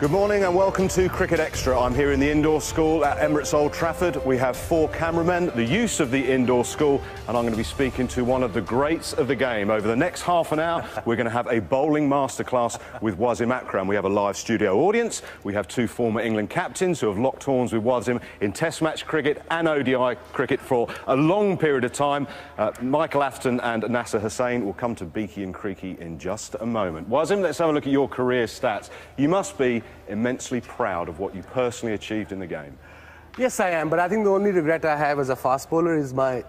Good morning and welcome to Cricket Extra. I'm here in the indoor school at Emirates Old Trafford. We have 4 cameramen, the use of the indoor school, and I'm going to be speaking to one of the greats of the game. Over the next half an hour, we're going to have a bowling masterclass with Wasim Akram. We have a live studio audience. We have 2 former England captains who have locked horns with Wasim in Test match cricket and ODI cricket for a long period of time. Michael Afton and Nassir Husaain will come to Beaky and Creaky in just a moment. Wasim, let's have a look at your career stats. You must be immensely proud of what you personally achieved in the game. Yes, I am, but I think the only regret I have as a fast bowler is my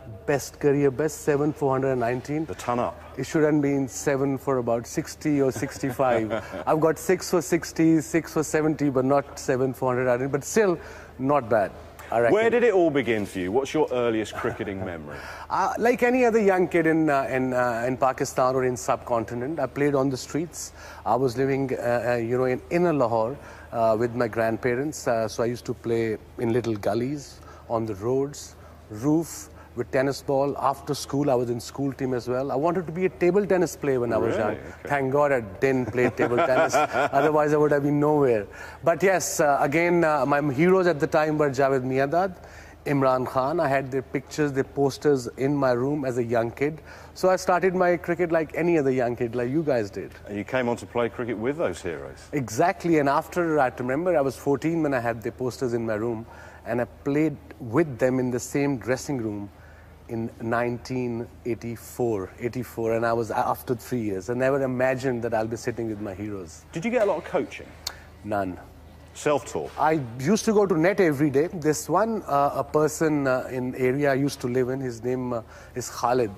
career best, 7 419. The ton up. It should have been 7 for about 60 or 65. I've got 6 for 60, 6 for 70, but not 7 419, but still not bad. Where did it all begin for you? What's your earliest cricketing memory? Like any other young kid in Pakistan or in subcontinent, I played on the streets. I was living, in inner Lahore with my grandparents. So I used to play in little gullies, on the roads, roof, with tennis ball. After school, I was in school team as well. I wanted to be a table tennis player when I was young. Okay. Thank God I didn't play table tennis. Otherwise, I would have been nowhere. But yes, again, my heroes at the time were Javed Miandad, Imran Khan. I had their pictures, their posters in my room as a young kid. So I started my cricket like any other young kid, like you guys did. And you came on to play cricket with those heroes? Exactly. And after, I remember I was 14 when I had their posters in my room. And I played with them in the same dressing room in 1984, and I was after 3 years. I never imagined that I'll be sitting with my heroes. Did you get a lot of coaching? None. Self-taught? I used to go to net every day. This one, a person in area I used to live in, his name is Khalid.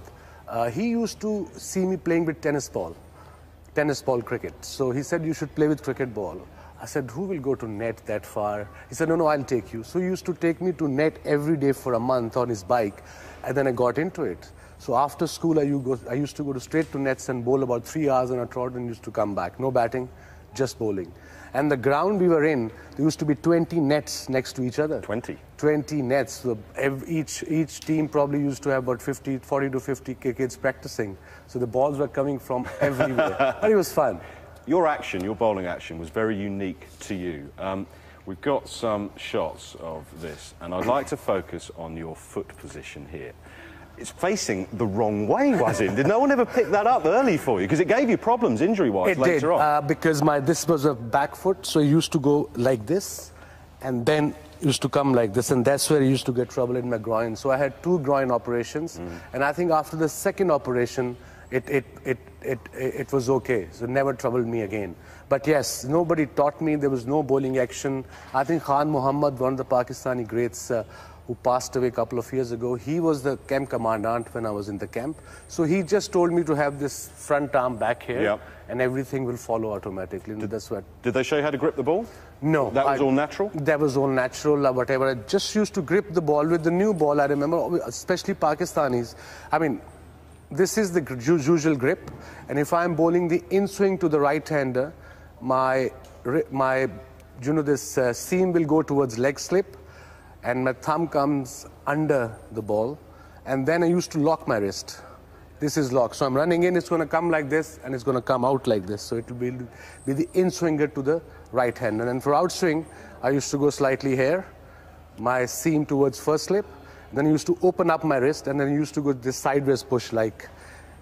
He used to see me playing with tennis ball cricket. So he said, you should play with cricket ball. I said, who will go to net that far? He said, no, I'll take you. So he used to take me to net every day for a month on his bike, and then I got into it. So after school, I used to go straight to nets and bowl about 3 hours on a trot and used to come back. No batting, just bowling. And the ground we were in, there used to be 20 nets next to each other. 20? 20 nets. So each team probably used to have about 40 to 50 kids practicing. So the balls were coming from everywhere. But it was fun. Your bowling action, was very unique to you. We've got some shots of this, and I'd like to focus on your foot position here. It's facing the wrong way, Wasim. Did no one ever pick that up early for you? Because it gave you problems injury-wise later on. It did, because this was a back foot, so it used to go like this, and then used to come like this, and that's where I used to get trouble in my groin. So I had 2 groin operations, and I think after the second operation, it was okay, so it never troubled me again. But yes, nobody taught me, there was no bowling action. I think Khan Muhammad, one of the Pakistani greats who passed away a couple of years ago, he was the camp commandant when I was in the camp. So he just told me to have this front arm back here, and everything will follow automatically. Did they show you how to grip the ball? No. That was all natural? That was all natural, whatever. I just used to grip the ball. With the new ball, I remember, especially Pakistanis, I mean, this is the usual grip, and if I'm bowling the in-swing to the right-hander, this seam will go towards leg slip, and my thumb comes under the ball, and then I used to lock my wrist. This is locked, so I'm running in, it's going to come like this, and it's going to come out like this, so it will be the in-swinger to the right-hander. And for outswing, I used to go slightly here, my seam towards first slip. Then I used to open up my wrist, and then I used to go this sideways push like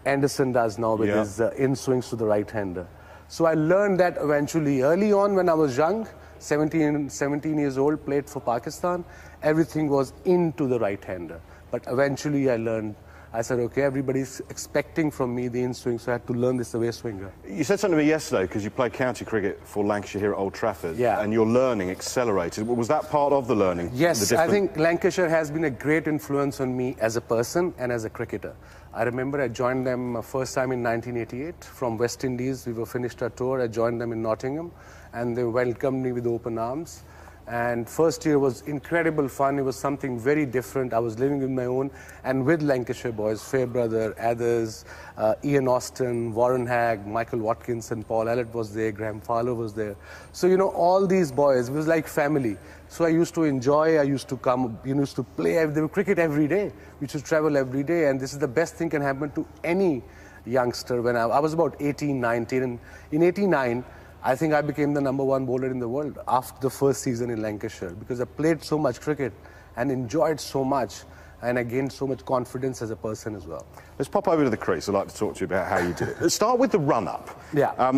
Anderson does now with his in-swings to the right-hander. So I learned that eventually. Early on when I was young, 17 years old, played for Pakistan, everything was into the right-hander. But eventually I learned, I said, okay, everybody's expecting from me the in-swing, so I had to learn this away swinger. You said something to me yesterday, because you played county cricket for Lancashire here at Old Trafford, yeah, and your learning accelerated. Was that part of the learning? Yes, I think Lancashire has been a great influence on me as a person and as a cricketer. I remember I joined them first time in 1988 from West Indies. We were finished our tour. I joined them in Nottingham, and they welcomed me with open arms. And first year was incredible fun. It was something very different. I was living with my own and with Lancashire boys, Fairbrother, Athers, Ian Austin, Warren Hagg, Michael Watkins and Paul Ellett was there, Graham Farlow was there. So, you know, all these boys, it was like family. So I used to enjoy, I used to come, used to play, there were cricket every day. We used to travel every day, and this is the best thing can happen to any youngster. When I was about 18, 19, and in 89, I think I became the #1 bowler in the world after the first season in Lancashire, because I played so much cricket and enjoyed so much, and I gained so much confidence as a person as well. Let's pop over to the crease. I'd like to talk to you about how you did it. Let's start with the run-up. Yeah.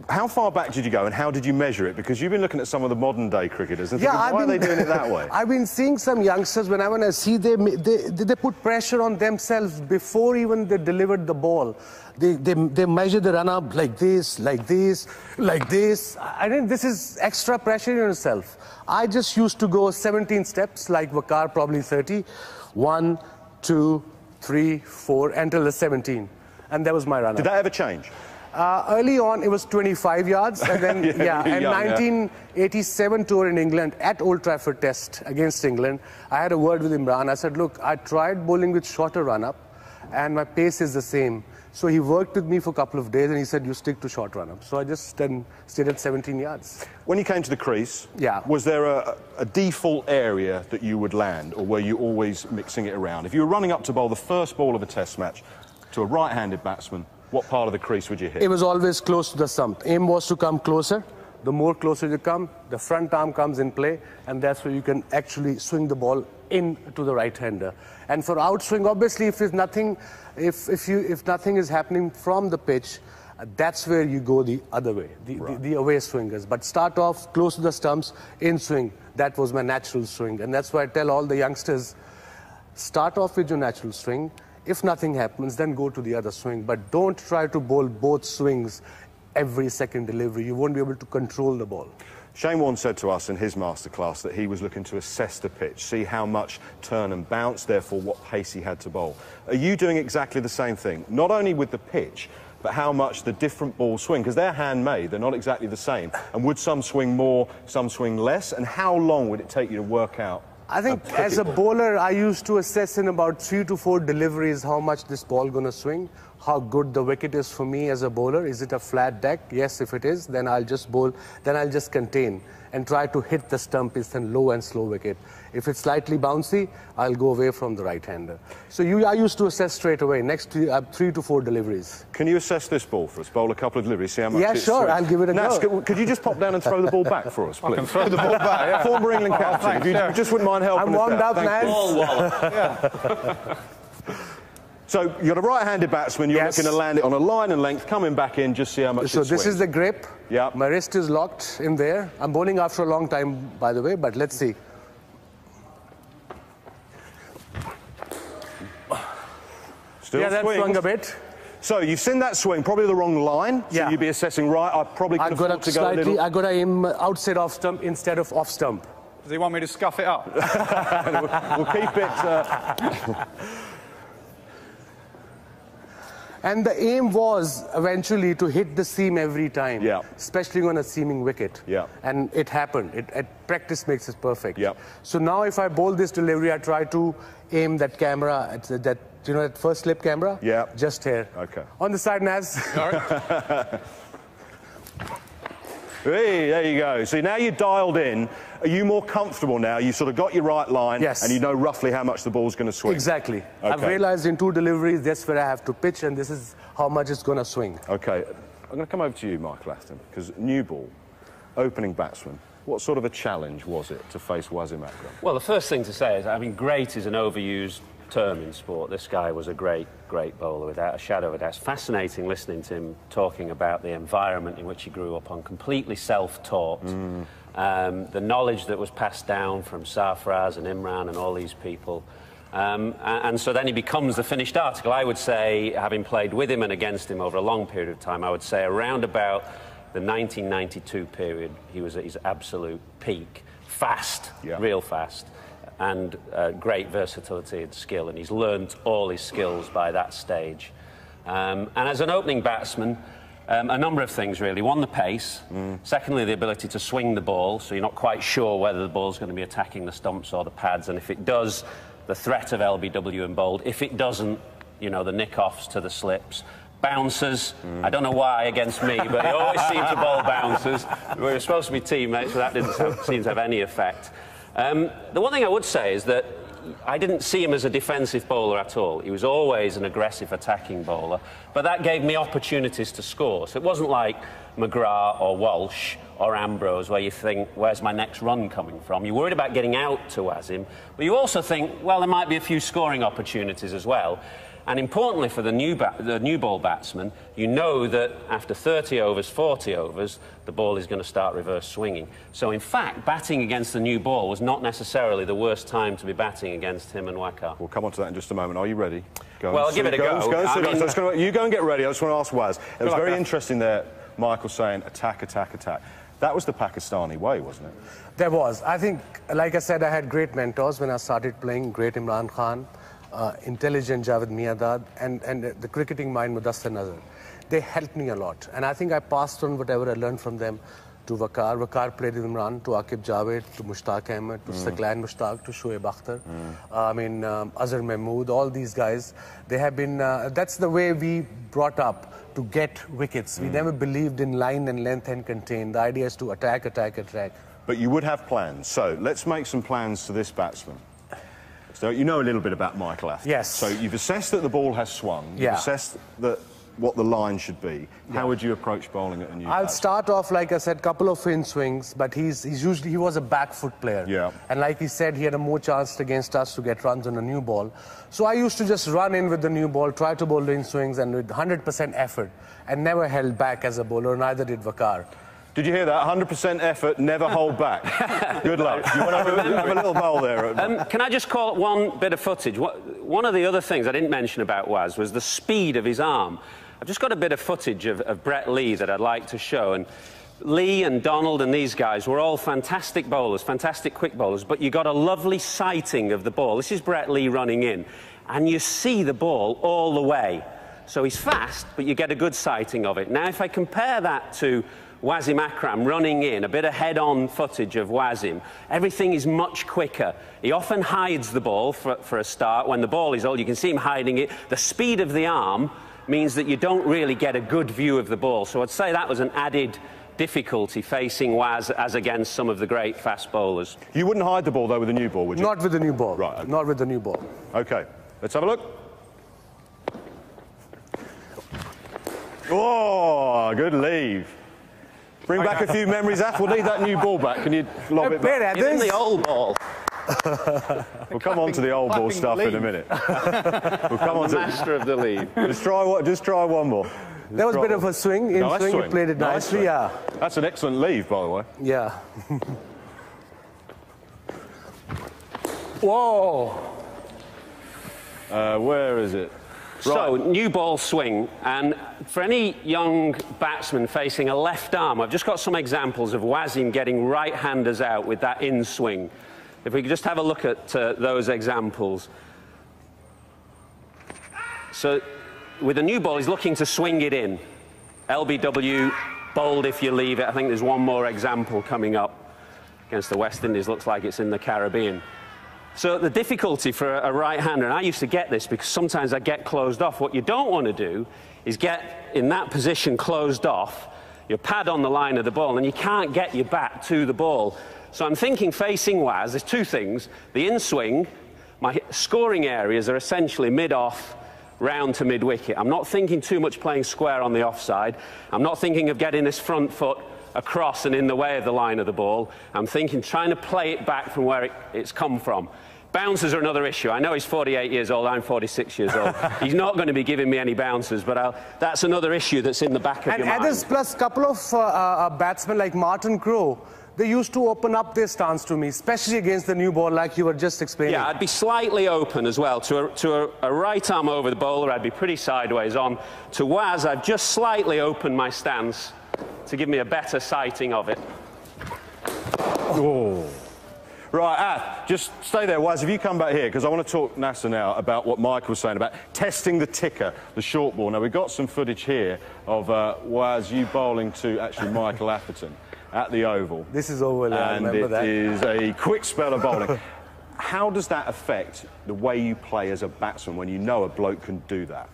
How far back did you go and how did you measure it? Because you've been looking at some of the modern-day cricketers and thinking, why are they doing it that way? I've been seeing some youngsters, when I see they put pressure on themselves before even they delivered the ball. They measure the run-up like this, like this, like this. I think this is extra pressure on yourself. I just used to go 17 steps, like Waqar, probably 30. 1, 2, 3, 4, until the 17. And that was my run-up. Did that ever change? Early on, it was 25 yards, and then, and 1987 tour in England, at Old Trafford Test against England, I had a word with Imran. I said, look, I tried bowling with shorter run-up, and my pace is the same. So he worked with me for a couple of days, and he said, you stick to short run-up. So I just then stayed at 17 yards. When you came to the crease, yeah, was there a default area that you would land, or were you always mixing it around? If you were running up to bowl the first ball of a Test match to a right-handed batsman, what part of the crease would you hit? It was always close to the stump. Aim was to come closer. The more closer you come, the front arm comes in play, and that's where you can actually swing the ball in to the right-hander. And for outswing, obviously, if there's nothing, if nothing is happening from the pitch, that's where you go the other way, the away swingers. But start off close to the stumps, in swing. That was my natural swing, and that's why I tell all the youngsters, start off with your natural swing. If nothing happens, then go to the other swing. But don't try to bowl both swings every second delivery. You won't be able to control the ball. Shane Warne said to us in his masterclass that he was looking to assess the pitch, see how much turn and bounce, therefore what pace he had to bowl. Are you doing exactly the same thing? Not only with the pitch, but how much the different balls swing? Because they're handmade, they're not exactly the same. And would some swing more, some swing less? And how long would it take you to work out? I think as a bowler, I used to assess in about 3 to 4 deliveries how much this ball going to swing, how good the wicket is for me as a bowler. Is it a flat deck? Yes, if it is, then I'll just bowl, then I'll just contain and try to hit the stump. It's a low and slow wicket. If it's slightly bouncy, I'll go away from the right-hander. So I used to assess straight away, next 3 to 4 deliveries. Can you assess this ball for us? Bowl a couple of deliveries, see how much it's sure, I'll give it a go. Could you just pop down and throw the ball back for us, please? I can throw the ball back, yeah. Former England captain, if you just wouldn't mind helping us out. I'm warmed up, lads. So you've got a right-handed batsman, you're looking to land it on a line and length, coming back in, just see how much it swings. So this is the grip. Yeah. My wrist is locked in there. I'm bowling after a long time, by the way, but let's see. Still that swung a bit. So you've seen that swing, probably the wrong line. So you'd be assessing right. I probably could afford to go a little. I got to aim outside off stump instead of off stump. Does he want me to scuff it up? We'll keep it. And the aim was eventually to hit the seam every time, especially on a seaming wicket. And it happened. Practice makes it perfect. So now if I bowl this delivery, I try to aim that camera, at that, you know, that first slip camera? Just here. Okay. On the side, Naz. Hey, there you go. So now you're dialed in. Are you more comfortable now? You sort of got your right line, and you know roughly how much the ball's going to swing. Exactly. Okay. I've realised in 2 deliveries, that's where I have to pitch, and this is how much it's going to swing. Okay. I'm going to come over to you, Michael Aston, because new ball, opening batsman, what sort of a challenge was it to face Wasim Akram? Well, the first thing to say is, I mean, great is an overused term in sport. This guy was a great bowler without a shadow of a doubt. It's fascinating listening to him talking about the environment in which he grew up on, completely self-taught. The knowledge that was passed down from Sarfraz and Imran and all these people. And so then he becomes the finished article. I would say, having played with him and against him over a long period of time, I would say around about the 1992 period, he was at his absolute peak. Fast, real fast. And great versatility and skill, and he's learnt all his skills by that stage. And as an opening batsman, a number of things really. One, the pace. Secondly, the ability to swing the ball, so you're not quite sure whether the ball's going to be attacking the stumps or the pads, and if it does, the threat of LBW and bowled. If it doesn't, you know, the nick-offs to the slips. Bouncers, I don't know why against me, but he always seemed to bowl bouncers. We were supposed to be teammates, but that didn't seem to have any effect. The one thing I would say is that I didn't see him as a defensive bowler at all. He was always an aggressive attacking bowler, but that gave me opportunities to score. So it wasn't like McGrath or Walsh or Ambrose where you think, where's my next run coming from? You're worried about getting out to Wasim, but you also think, well, there might be a few scoring opportunities as well. And importantly for the new ball batsman, you know that after 30 overs, 40 overs, the ball is going to start reverse swinging. So in fact, batting against the new ball was not necessarily the worst time to be batting against him and Waqar. We'll come on to that in just a moment. Are you ready? Well, give it a go. You go and get ready. I just want to ask Waz. It was very interesting there, Michael saying attack, attack, attack. That was the Pakistani way, wasn't it? There was. I think, like I said, I had great mentors when I started playing, great Imran Khan, intelligent Javed Miandad, and the cricketing mind Mudassir Nazar. They helped me a lot. And I think I passed on whatever I learned from them to Waqar. Waqar played with Imran, to Aqib Javed, to Mushtaq Ahmed, to Saqlain Mushtaq, to Shoaib Akhtar. Azhar Mahmood, all these guys, they have been, that's the way we brought up to get wickets. We never believed in line and length and contain. The idea is to attack, attack, attack. But you would have plans. So let's make some plans to this batsman. So you know a little bit about Michael Atherton. Yes. So you've assessed that the ball has swung. You've assessed that what the line should be. How would you approach bowling at a new batsman? Start off, like I said, couple of in swings, but he was a back foot player. Yeah. And like he said, he had a more chance against us to get runs on a new ball. So I used to just run in with the new ball, try to bowl the in swings, and with 100% effort, and never held back as a bowler, neither did Waqar. Did you hear that? 100% effort, never hold back. Good luck. You want to have a little bowl there? Can I just call it one bit of footage? One of the other things I didn't mention about Waz was the speed of his arm. I've just got a bit of footage of Brett Lee that I'd like to show. And Lee and Donald and these guys were all fantastic bowlers, fantastic quick bowlers, but you got a lovely sighting of the ball. This is Brett Lee running in, and you see the ball all the way. So he's fast, but you get a good sighting of it. Now, if I compare that to Wasim Akram running in, a bit of head-on footage of Wasim, everything is much quicker. He often hides the ball for a start. When the ball is old, you can see him hiding it. The speed of the arm means that you don't really get a good view of the ball. So I'd say that was an added difficulty facing Waz as against some of the great fast bowlers. You wouldn't hide the ball, though, with the new ball, would you? Not with the new ball. Right. Okay. Not with the new ball. OK. Let's have a look. Oh, good leave. Bring back a few memories, Ath. We'll need that new ball back. Can you lob it back? Give him the old ball. We'll come on to the old ball stuff in a minute. We'll come on to master of the lead. Just try one more. That was a bit of a swing. In swing, he played it nicely. Yeah. That's an excellent leave, by the way. Yeah. Whoa. Where is it? So, new ball swing, and for any young batsman facing a left arm, I've just got some examples of Wasim getting right-handers out with that in swing. If we could just have a look at those examples. So, with a new ball, he's looking to swing it in. LBW, bowled if you leave it. I think there's one more example coming up against the West Indies. Looks like it's in the Caribbean. So the difficulty for a right-hander, and I used to get this because sometimes I get closed off. What you don't want to do is get in that position closed off, your pad on the line of the ball, and you can't get your bat to the ball. So I'm thinking facing Waz, there's two things. The in-swing, my scoring areas are essentially mid-off, round to mid-wicket. I'm not thinking too much playing square on the offside. I'm not thinking of getting this front foot across and in the way of the line of the ball. I'm thinking trying to play it back from where it's come from. Bounces are another issue. I know he's 48 years old, I'm 46 years old. He's not going to be giving me any bounces, but that's another issue that's in the back of your mind. And others, plus a couple of batsmen like Martin Crowe, they used to open up their stance to me, especially against the new ball, like you were just explaining. Yeah, I'd be slightly open as well. To a right arm over the bowler, I'd be pretty sideways on. To Waz, I've just slightly opened my stance to give me a better sighting of it. Oh. Right, just stay there. Waz, if you come back here, because I want to talk, Nassir, now about what Mike was saying about testing the ticker, the short ball. Now, we've got some footage here of Waz, you bowling to actually Michael Atherton at the Oval. This is Oval, I remember that. And it is a quick spell of bowling. How does that affect the way you play as a batsman when you know a bloke can do that?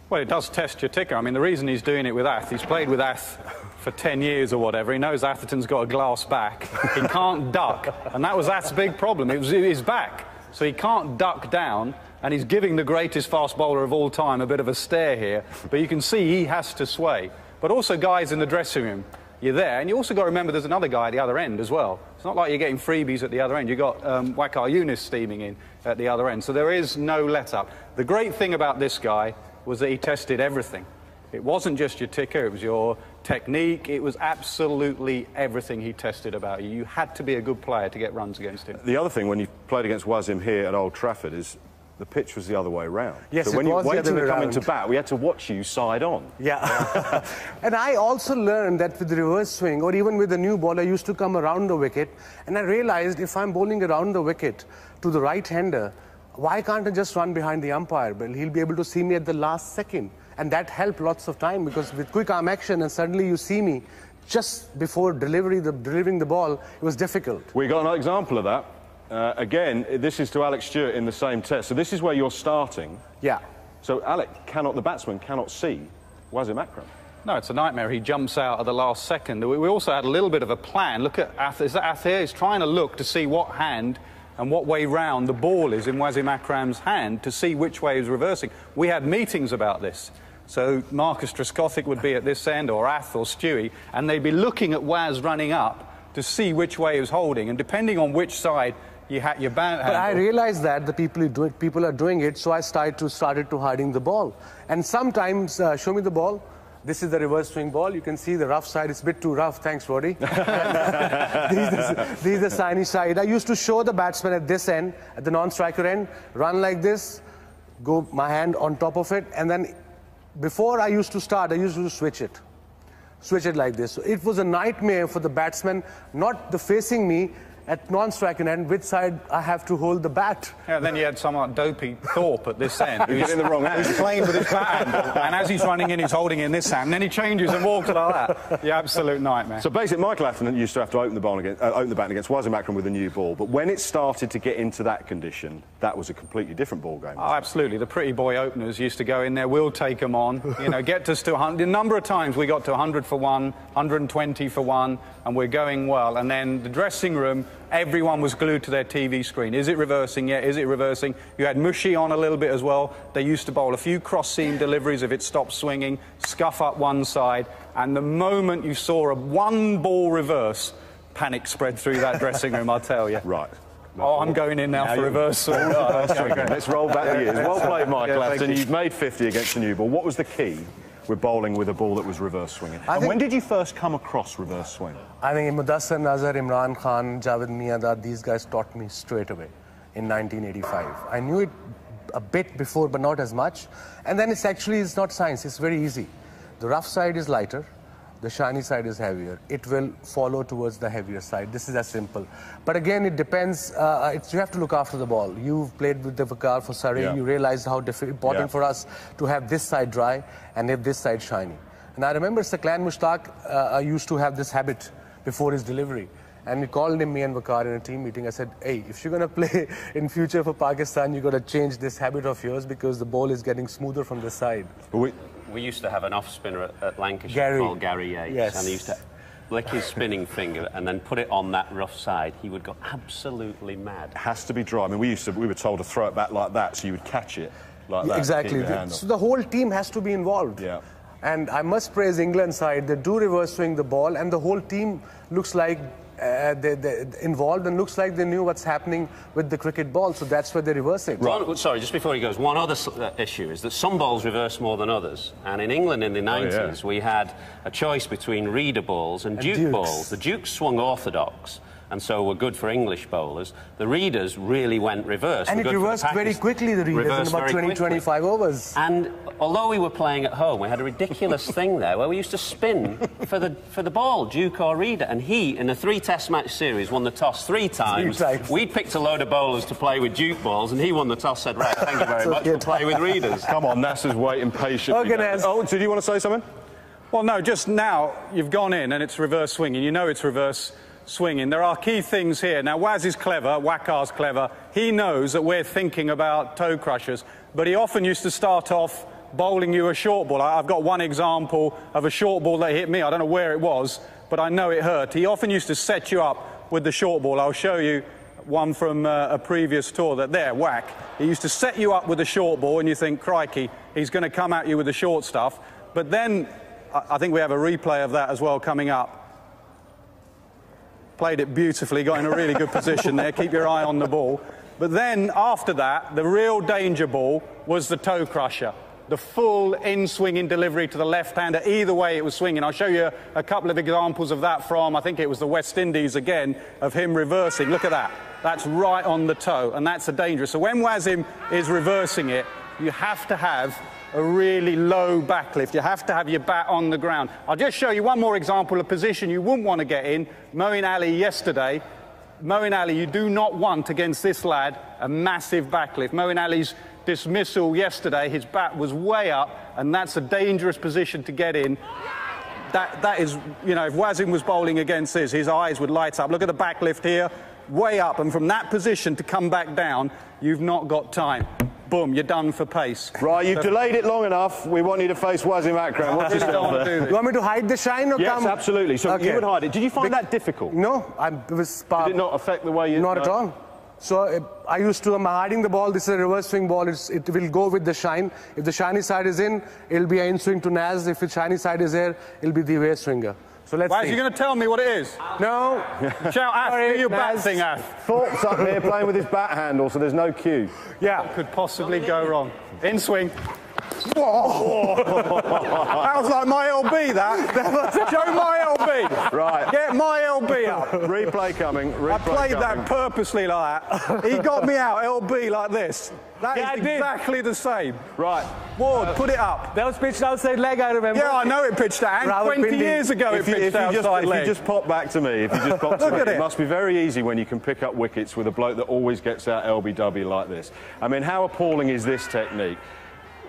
Well, it does test your ticker. I mean, the reason he's doing it with Ath, he's played with Ath for 10 years or whatever. He knows Atherton's got a glass back. He can't duck. And that was Ath's big problem. It was his back. so he can't duck down, and he's giving the greatest fast bowler of all time a bit of a stare here. But you can see he has to sway. But also, guys in the dressing room, you're there, and you also got to remember there's another guy at the other end as well. It's not like you're getting freebies at the other end. You've got Waqar Younis steaming in at the other end, so there is no let-up. The great thing about this guy was that he tested everything. It wasn't just your ticker, it was your technique, it was absolutely everything he tested about you. You had to be a good player to get runs against him. The other thing, when you played against Wasim here at Old Trafford, is the pitch was the other way round. Yes, so when it you was waited the other to way come round. into bat, we had to watch you side on. Yeah. And I also learned that with the reverse swing, or even with the new ball, I used to come around the wicket, and I realized if I'm bowling around the wicket to the right-hander, why can't I just run behind the umpire? Well, he'll be able to see me at the last second. And that helped lots of time, because with quick arm action and suddenly you see me just before delivering the ball, it was difficult. We got an example of that. Again, this is to Alex Stewart in the same test. So this is where you're starting. Yeah. So the batsman cannot see Wasim Akram. No, it's a nightmare. He jumps out at the last second. We also had a little bit of a plan. Look at Ath. Is that Ath here? He's trying to look to see what hand and what way round the ball is in Wasim Akram's hand to see which way he's reversing. We had meetings about this. So Marcus Trescothick would be at this end, or Ath or Stewie, and they'd be looking at Waz running up to see which way he was holding, and depending on which side you had your band handle. But I realized that the people are doing it, so I started to hiding the ball. And sometimes, show me the ball. This is the reverse swing ball. You can see the rough side. It's a bit too rough. Thanks, Roddy. This is the shiny side. I used to show the batsman at this end, at the non-striker end, run like this, go my hand on top of it, and then before I used to start, I used to switch it like this. So it was a nightmare for the batsman, not the facing me, at non-striking end, which side I have to hold the bat. Yeah, then you had someone like Dopey Thorpe at this end. Who's in the wrong hand. Who's playing with his bat handle, and as he's running in, he's holding in this hand, and then he changes and walks like that. The absolute nightmare. So basically, Michael Atherton used to have to open the bat against Wasim Akram with a new ball, but when it started to get into that condition, that was a completely different ball game. Oh, absolutely. The pretty boy openers used to go in there, we'll take them on, you know, get us to 100. A number of times we got to 100 for one, 120 for one, and we're going well. And then the dressing room, everyone was glued to their TV screen. Is it reversing yet? Is it reversing? You had Mushy on a little bit as well. They used to bowl a few cross-seam deliveries if it stopped swinging, scuff up one side, and the moment you saw a one-ball reverse, panic spread through that dressing room, I'll tell you. Right. Oh, I'm going in now for reverse swing. Let's roll back the years. Well played, Michael Atherton. You've made 50 against the new ball. What was the key with bowling with a ball that was reverse swinging? And when did you first come across reverse swing? I think Mudassar Nazar, Imran Khan, Javed Miandad, these guys taught me straight away in 1985. I knew it a bit before, but not as much. And then it's not science, it's very easy. The rough side is lighter, the shiny side is heavier. It will follow towards the heavier side. This is as simple. But again, it depends. You have to look after the ball. You've played with the Waqar for Surrey. Yeah. You realize how important for us to have this side dry and have this side shiny. And I remember Saklan Mushtaq used to have this habit before his delivery. And we called him, me and Waqar, in a team meeting. I said, hey, if you're going to play in future for Pakistan, you've got to change this habit of yours because the ball is getting smoother from the side. We used to have an off-spinner at Lancashire called Gary Yates. Yes. And he used to lick his spinning finger and then put it on that rough side. He would go absolutely mad. It has to be dry. I mean, we were told to throw it back like that, so you would catch it like that. Exactly. So the whole team has to be involved. Yeah. And I must praise England's side. They do reverse swing the ball, and the whole team looks like they're involved and looks like they knew what's happening with the cricket ball, so that's where they reverse it. Right. Sorry, just before he goes, one other issue is that some balls reverse more than others. And in England in the 90s, we had a choice between Reader balls and Duke balls. The Dukes swung orthodox, and so were good for English bowlers. The Readers really went reverse. And it reversed very quickly, the Readers, in about 20-25 overs. And although we were playing at home, we had a ridiculous thing there where we used to spin for the ball, Duke or Reader. And he, in a 3-test match series, won the toss 3 times. We'd picked a load of bowlers to play with Duke balls, and he won the toss, said, right, thank you very much, we'll play with Readers. Come on, Nassir's waiting patiently. Oh, did you want to say something? Well, no, just now you've gone in and it's reverse swinging. You know it's reverse swinging. There are key things here. Now, Waz is clever, Waqar's clever. He knows that we're thinking about toe crushers, but he often used to start off bowling you a short ball. I've got one example of a short ball that hit me. I don't know where it was, but I know it hurt. He often used to set you up with the short ball. I'll show you one from a previous tour, that there, whack. He used to set you up with a short ball and you think, crikey, he's going to come at you with the short stuff. But then, I think we have a replay of that as well coming up. Played it beautifully, got in a really good position there, keep your eye on the ball. But then, after that, the real danger ball was the toe crusher. The full in-swinging delivery to the left-hander. Either way it was swinging. I'll show you a couple of examples of that from, I think it was the West Indies again, of him reversing. Look at that. That's right on the toe, and that's a dangerous. So when Wasim is reversing it, you have to have a really low backlift. You have to have your bat on the ground. I'll just show you one more example of position you wouldn't want to get in. Moeen Ali yesterday. Moeen Ali, you do not want against this lad a massive backlift. Moeen Ali's dismissal yesterday, his bat was way up, and that's a dangerous position to get in. That is, you know, if Wasim was bowling against this, his eyes would light up. Look at the backlift here, way up, and from that position to come back down, you've not got time. Boom, you're done for pace. Right, you've delayed it long enough. We want you to face Wasim Akram. What's Don't want to do this. You want me to hide the shine or come? Yes, absolutely. So Okay. you would hide it. Did you find that difficult? No, it was... Did it not affect the way you... Not at all. So I used to, I'm hiding the ball. This is a reverse swing ball. It will go with the shine. If the shiny side is in, it'll be an in swing to Naz. If the shiny side is there, it'll be the away swinger. So let's see. Are you going to tell me what it is? No. Shout, Af, Sorry, do your bat Naz. thing, Af. Thorpe's up here playing with his bat handle, so there's no cue. Yeah. What could possibly go wrong? In swing. Whoa. That was like my LB, that. Show my LB. Right. Get my LB up. Replay coming. Replay I played coming. that purposely like that. He got me out LB like this. That Yeah, I is did. exactly the same. Right. Ward, put it up. That was pitched outside leg, I remember. Yeah, I know it pitched out. Rawalpindi. 20 years ago it pitched outside If leg. you just pop back to me, if you just pop to Look me, at it it. must be very easy when you can pick up wickets with a bloke that always gets out LBW like this. I mean, how appalling is this technique?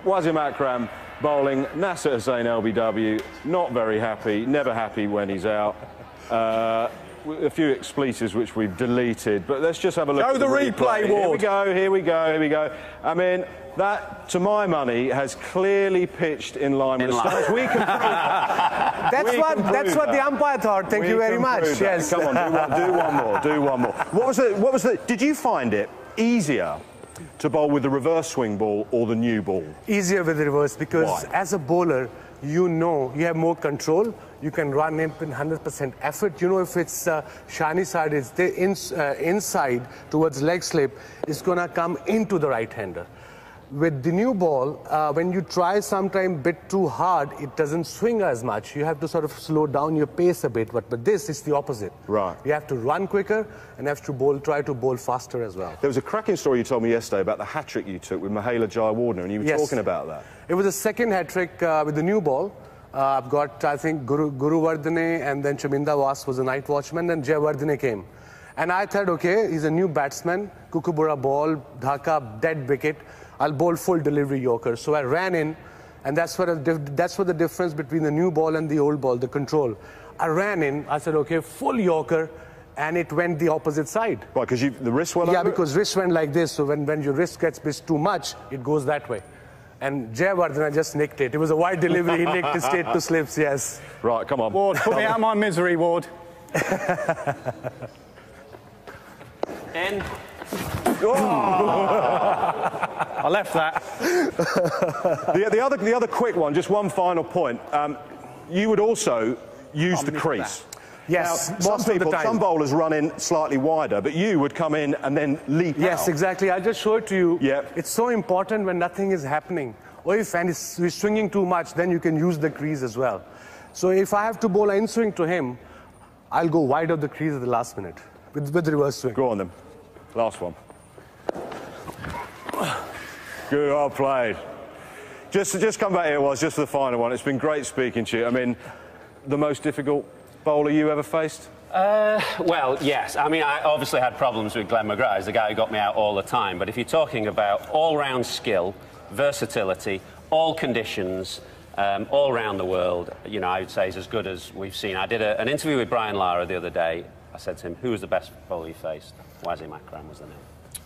Wasim Akram bowling, Nassir Husaain LBW, not very happy, never happy when he's out. A few expletives which we've deleted, but let's just have a look Show at the replay, Here we Ward. go, here we go, here we go. I mean, that, to my money, has clearly pitched in line with the stars. We can prove that. That's what the umpire thought. Thank you very much. Prove that. Yes. Come on, do one more, do one more. What was the, did you find it easier to bowl with the reverse swing ball or the new ball? Easier with the reverse because Why? as a bowler, you know you have more control. You can run in 100% effort. You know if it's shiny side, it's the inside towards leg slip, it's going to come into the right-hander. With the new ball, when you try sometime bit too hard, it doesn't swing as much. You have to sort of slow down your pace a bit. But this is the opposite. Right. You have to run quicker and have to try to bowl faster as well. There was a cracking story you told me yesterday about the hat-trick you took with Mahela Jayawardene, and you were Yes. talking about that. It was a second hat-trick with the new ball. I've got, I think, Guru Vardhane, and then Chaminda Vas was a night watchman, and Jayawardene came. And I thought, okay, he's a new batsman, Kukubura ball, Dhaka, dead wicket. I'll bowl full delivery Yorker. So I ran in, and that's what the difference between the new ball and the old ball, the control. I ran in, I said, okay, full Yorker, and it went the opposite side. Right, because the wrist went Yeah, over? because wrist went like this, so when your wrist gets pitched too much, it goes that way. And Jayawardene just nicked it. It was a wide delivery, he nicked it straight to slips, yes. Right, come on. Ward, put me out of my misery, Ward. In. I left that. The other quick one, just one final point. You would also use the crease. Yes, Now, most of the time. some bowlers run in slightly wider, but you would come in and then leap Yes, out. exactly. I'll just show it to you. Yep. It's so important when nothing is happening. Or if he's swinging too much, then you can use the crease as well. So if I have to bowl an in-swing to him, I'll go wide of the crease at the last minute with the reverse swing. Go on then. Last one. Good, well played. Just come back here, was just for the final one. It's been great speaking to you. I mean, the most difficult bowler you ever faced? Well, yes. I mean, I obviously had problems with Glenn McGrath. He's the guy who got me out all the time. But if you're talking about all-round skill, versatility, all conditions, all around the world, you know, I would say he's as good as we've seen. I did an interview with Brian Lara the other day. I said to him, who was the best bowler you faced? Wasim Akram was the name.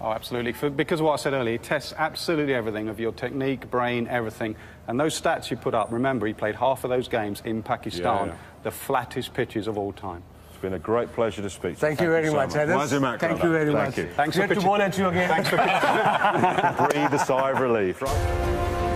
Oh, absolutely. Because of what I said earlier, he tests absolutely everything of your technique, brain, everything. And those stats you put up, remember, he played half of those games in Pakistan, Yeah. the flattest pitches of all time. been a great pleasure to speak to you. Thank you very much, Wasim Akram. Thank you very much. Thanks for Good to ball at you again. Thanks for Breathe a sigh of relief. Right.